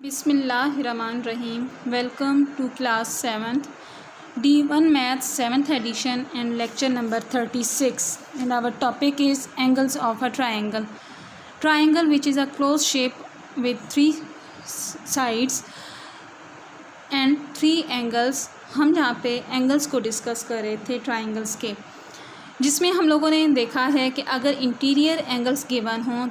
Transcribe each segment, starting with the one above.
Bismillahirrahmanirrahim. Welcome to class 7th D1 Math 7th edition and lecture number 36, and our topic is angles of a triangle. Triangle which is a closed shape with three sides and three angles. हम जहाँ पे angles को discuss कर रहे थे triangles के, जिसमें हम लोगों ने देखा है कि अगर इंटीरियर एंगल्स गिवन हों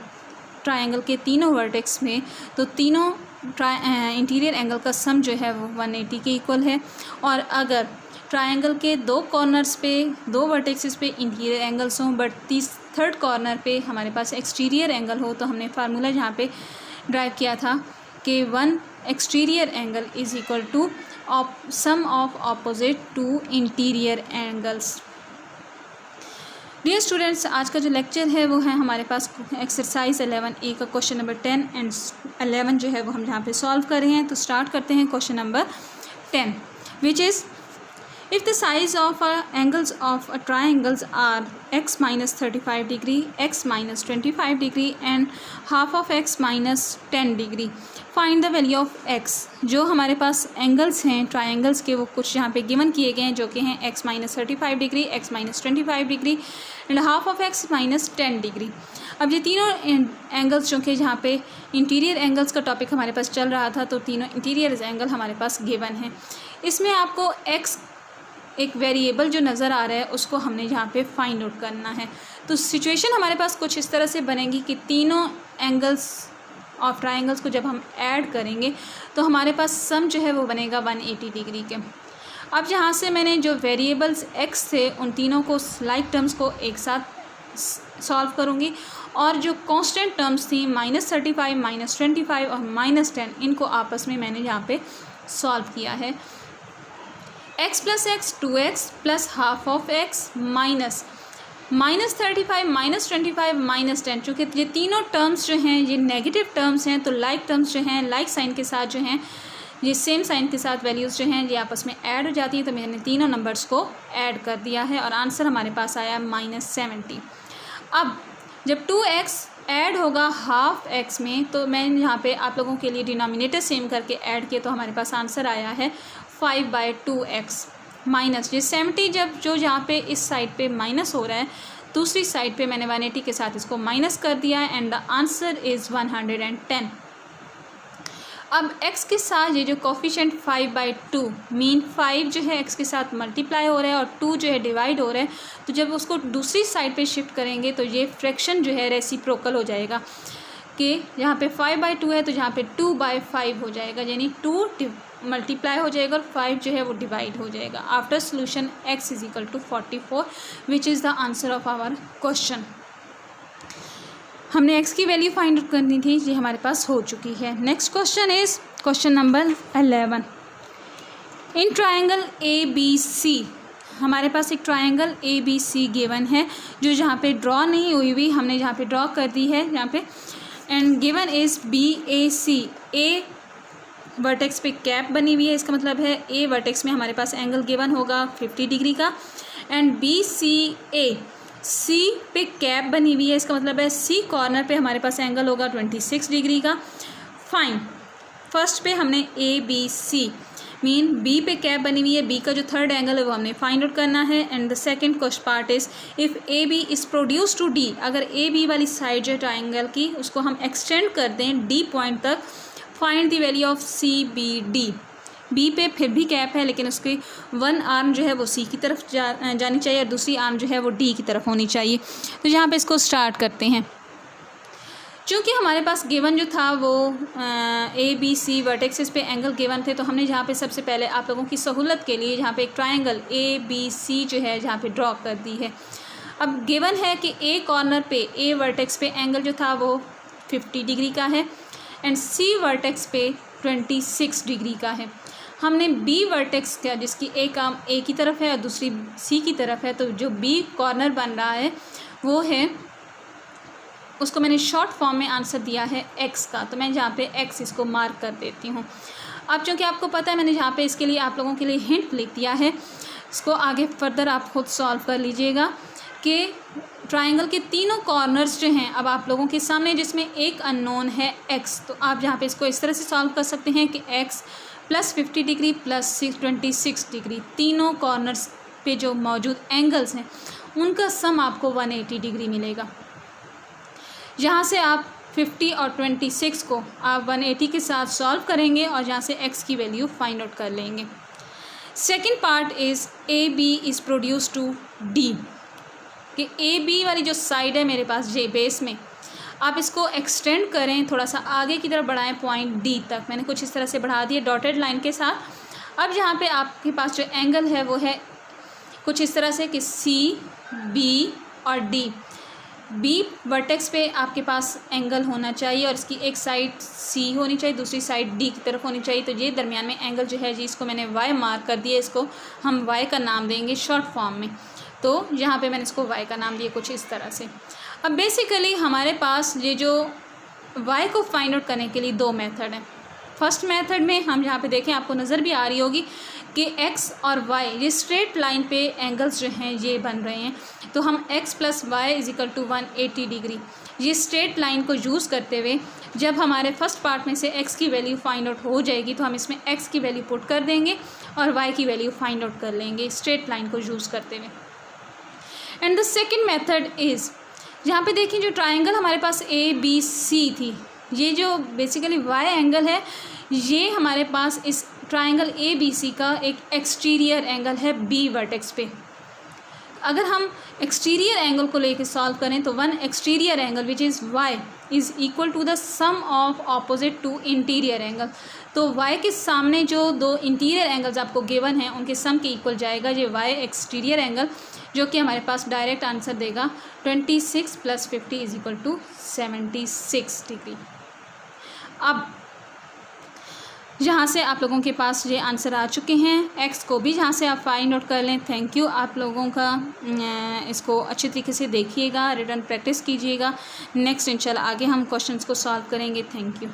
ट्राइंगल के तीनों वर्टेक्स में, तो तीनों इंटीरियर एंगल का सम जो है वो 180 के इक्वल है। और अगर ट्राइंगल के दो कॉर्नर्स पे, दो वर्टेक्सेस पे इंटीरियर एंगल्स हों बट थर्ड कॉर्नर पे हमारे पास एक्सटीरियर एंगल हो, तो हमने फार्मूला यहाँ पे ड्राइव किया था कि one exterior angle is equal to sum of opposite to interior angles. Dear students, आज का जो लेक्चर है वो है हमारे पास एक्सरसाइज 11A का क्वेश्चन नंबर 10 एंड 11 जो है वो हम यहाँ पे सॉल्व कर रहे हैं। तो स्टार्ट करते हैं question number 10, which is if the size of angles of a triangles are x minus 35 degree, x minus 25 degree and half of x minus 10 degree, find the value of x। जो हमारे पास angles हैं triangles के वो कुछ यहाँ पे given किए गए हैं, जो कि हैं x minus 35 degree, x minus 25 degree and half of x minus 10 degree. अब ये तीनों एंगल्स जो कि जहाँ पे इंटीरियर एंगल्स का टॉपिक हमारे पास चल रहा था, तो तीनों इंटीरियर एंगल हमारे पास गिवन है। इसमें आपको x एक वेरिएबल जो नज़र आ रहा है उसको हमने यहाँ पे फाइंड आउट करना है। तो सिचुएशन हमारे पास कुछ इस तरह से बनेगी कि तीनों एंगल्स ऑफ ट्राइंगल्स को जब हम ऐड करेंगे तो हमारे पास सम जो है वो बनेगा 180 डिग्री के। अब यहाँ से मैंने जो वेरिएबल्स x थे उन तीनों को लाइक टर्म्स को एक साथ सॉल्व करूँगी, और जो कांस्टेंट टर्म्स थी -35, -25 और -10, इनको आपस में मैंने यहाँ पे सॉल्व किया है। x plus x 2x plus half of x minus -35, -25, -10, चूँकि ये तीनों टर्म्स जो हैं ये नेगेटिव टर्म्स हैं, तो लाइक टर्म्स जो हैं लाइक साइन के साथ जो हैं ये सेम साइन के साथ वैल्यूज़ जो हैं ये आपस में ऐड हो जाती है। तो मैंने तीनों नंबर्स को ऐड कर दिया है और आंसर हमारे पास आया -70। अब जब 2x ऐड होगा हाफ x में, तो मैंने यहाँ पे आप लोगों के लिए डिनोमिनेटर सेम करके ऐड किए, तो हमारे पास आंसर आया है 5/2x माइनस ये 70। जब जो यहाँ पे इस साइड पे माइनस हो रहा है, दूसरी साइड पे मैंने 180 के साथ इसको माइनस कर दिया है एंड द आंसर इज़ 110। अब x के साथ ये जो कोफिशिएंट 5/2 मीन 5 जो है x के साथ मल्टीप्लाई हो रहा है और 2 जो है डिवाइड हो रहा है, तो जब उसको दूसरी साइड पे शिफ्ट करेंगे तो ये फ्रैक्शन जो है रेसिप्रोकल हो जाएगा कि यहाँ पे 5/2 है तो यहाँ पे 2/5 हो जाएगा, यानी 2 मल्टीप्लाई हो जाएगा और 5 जो है वो डिवाइड हो जाएगा। After solution x is equal to 44 which is the answer of our question. हमने x की वैल्यू फाइंड आउट करनी थी, ये हमारे पास हो चुकी है। Next question is question number 11। In triangle ABC, हमारे पास एक ट्राइंगल ABC गिवन है जो जहाँ पे ड्रॉ नहीं हुई हुई, हमने जहाँ पे ड्रॉ कर दी है यहाँ पे, and given is BAC। A vertex पे कैप बनी हुई है, इसका मतलब है A वर्टेक्स में हमारे पास एंगल गिवन होगा 50 डिग्री का, एंड BCA C पे कैप बनी हुई है, इसका मतलब है C कॉर्नर पे हमारे पास एंगल होगा 26 डिग्री का। फाइन, फर्स्ट पे हमने ABC मीन B पे कैप बनी हुई है, B का जो थर्ड एंगल है वो हमने फाइंड आउट करना है। And the second question part is if AB is produce to D, अगर AB वाली साइड जो ट्राइंगल की उसको हम एक्सटेंड कर दें D पॉइंट तक, find the value of CBD। B पे फिर भी कैप है लेकिन उसकी वन आर्म जो है वो C की तरफ जानी चाहिए और दूसरी आर्म जो है वो D की तरफ होनी चाहिए। तो यहाँ पे इसको स्टार्ट करते हैं। चूँकि हमारे पास गिवन जो था वो ABC वर्टेक्सेस पे एंगल गिवन थे, तो हमने यहाँ पे सबसे पहले आप लोगों की सहूलत के लिए यहाँ पे एक ट्राइंगल ABC जो है जहाँ पे ड्रॉ कर दी है। अब गिवन है कि A कॉर्नर पे A वर्टेक्स पे एंगल जो था वो 50 डिग्री का है एंड C वर्टेक्स पे 26 डिग्री का है। हमने B वर्टेक्स का जिसकी एक आर्म A की तरफ है और दूसरी C की तरफ है, तो जो B कॉर्नर बन रहा है वो है, उसको मैंने शॉर्ट फॉर्म में आंसर दिया है x का, तो मैं जहाँ पे x इसको मार्क कर देती हूँ। अब चूँकि आपको पता है मैंने जहाँ पे इसके लिए आप लोगों के लिए हिंट लिख दिया है, इसको आगे फर्दर आप खुद सॉल्व कर लीजिएगा कि ट्राइंगल के तीनों कॉर्नर्स जो हैं अब आप लोगों के सामने, जिसमें एक अननोन है x, तो आप यहाँ पे इसको इस तरह से सॉल्व कर सकते हैं कि x plus 50 degree plus 26 degree, तीनों कॉर्नर्स पे जो मौजूद एंगल्स हैं उनका सम आपको 180 डिग्री मिलेगा। यहाँ से आप 50 और 26 को आप 180 के साथ सॉल्व करेंगे और यहाँ से x की वैल्यू फाइंड आउट कर लेंगे। Second part is A B is produce to D, कि ए बी वाली जो साइड है मेरे पास जे बेस में, आप इसको एक्सटेंड करें, थोड़ा सा आगे की तरफ बढ़ाएं पॉइंट डी तक। मैंने कुछ इस तरह से बढ़ा दिया डॉटेड लाइन के साथ। अब यहाँ पे आपके पास जो एंगल है वो है कुछ इस तरह से कि सी बी और डी। बी वर्टेक्स पे आपके पास एंगल होना चाहिए और इसकी एक साइड सी होनी चाहिए, दूसरी साइड डी की तरफ होनी चाहिए। तो ये दरमियान में एंगल जो है जी, इसको मैंने वाई मार्क कर दिया, इसको हम वाई का नाम देंगे शॉर्ट फॉर्म में। तो यहाँ पे मैंने इसको वाई का नाम दिया कुछ इस तरह से। अब बेसिकली हमारे पास ये जो वाई को फाइंड आउट करने के लिए दो मेथड हैं। फर्स्ट मेथड में हम यहाँ पे देखें, आपको नज़र भी आ रही होगी कि x और y ये स्ट्रेट लाइन पे एंगल्स जो हैं ये बन रहे हैं। तो हम x plus Y is equal to 180 degree, ये स्ट्रेट लाइन को यूज़ करते हुए जब हमारे फर्स्ट पार्ट में से x की वैल्यू फाइंड आउट हो जाएगी तो हम इसमें x की वैल्यू पुट कर देंगे और y की वैल्यू फाइंड आउट कर लेंगे स्ट्रेट लाइन को यूज़ करते हुए। And the second method is, यहाँ पे देखिए जो ट्राइंगल हमारे पास ए बी सी थी, ये जो बेसिकली वाई एंगल है ये हमारे पास इस ट्राइंगल ए बी सी का एक एक्सटीरियर एंगल है बी वर्टेक्स पे। अगर हम एक्सटीरियर एंगल को लेके सॉल्व करें तो one exterior angle which is Y is equal to the sum of opposite to interior angle. तो वाई के सामने जो दो इंटीरियर एंगल्स आपको गिवन हैं उनके सम के इक्वल जाएगा ये वाई एक्सटीरियर एंगल, जो कि हमारे पास डायरेक्ट आंसर देगा 26 plus 50 is equal to 76 degree. अब जहाँ से आप लोगों के पास ये आंसर आ चुके हैं, एक्स को भी जहाँ से आप फाइंड आउट कर लें। थैंक यू आप लोगों का, इसको अच्छी तरीके से देखिएगा, रिटर्न प्रैक्टिस कीजिएगा। नेक्स्ट इंशाल्लाह आगे हम क्वेश्चंस को सॉल्व करेंगे। Thank you.